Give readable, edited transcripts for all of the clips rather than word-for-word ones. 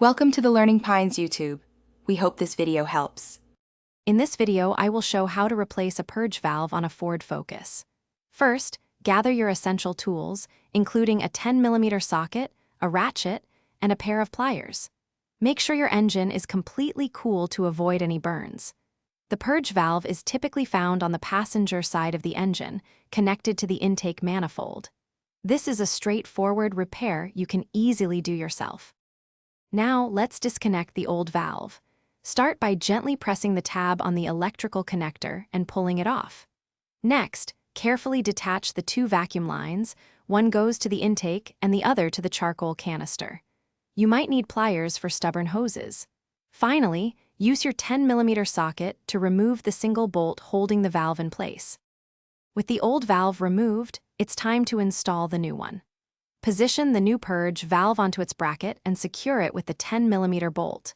Welcome to the Learning Pines YouTube. We hope this video helps. In this video, I will show how to replace a purge valve on a Ford Focus. First, gather your essential tools, including a 10mm socket, a ratchet, and a pair of pliers. Make sure your engine is completely cool to avoid any burns. The purge valve is typically found on the passenger side of the engine, connected to the intake manifold. This is a straightforward repair you can easily do yourself. Now, let's disconnect the old valve. Start by gently pressing the tab on the electrical connector and pulling it off. Next, carefully detach the two vacuum lines. One goes to the intake and the other to the charcoal canister. You might need pliers for stubborn hoses. Finally, use your 10mm socket to remove the single bolt holding the valve in place. With the old valve removed, it's time to install the new one. Position the new purge valve onto its bracket and secure it with the 10mm bolt.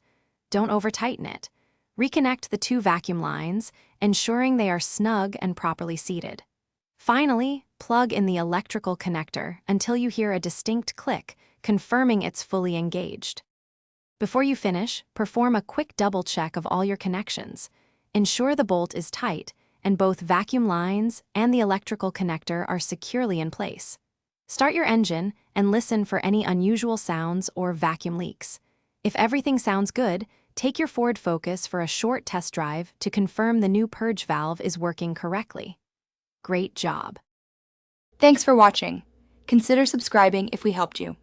Don't over-tighten it. Reconnect the two vacuum lines, ensuring they are snug and properly seated. Finally, plug in the electrical connector until you hear a distinct click, confirming it's fully engaged. Before you finish, perform a quick double check of all your connections. Ensure the bolt is tight, and both vacuum lines and the electrical connector are securely in place. Start your engine and listen for any unusual sounds or vacuum leaks. If everything sounds good, take your Ford Focus for a short test drive to confirm the new purge valve is working correctly. Great job! Thanks for watching. Consider subscribing if we helped you.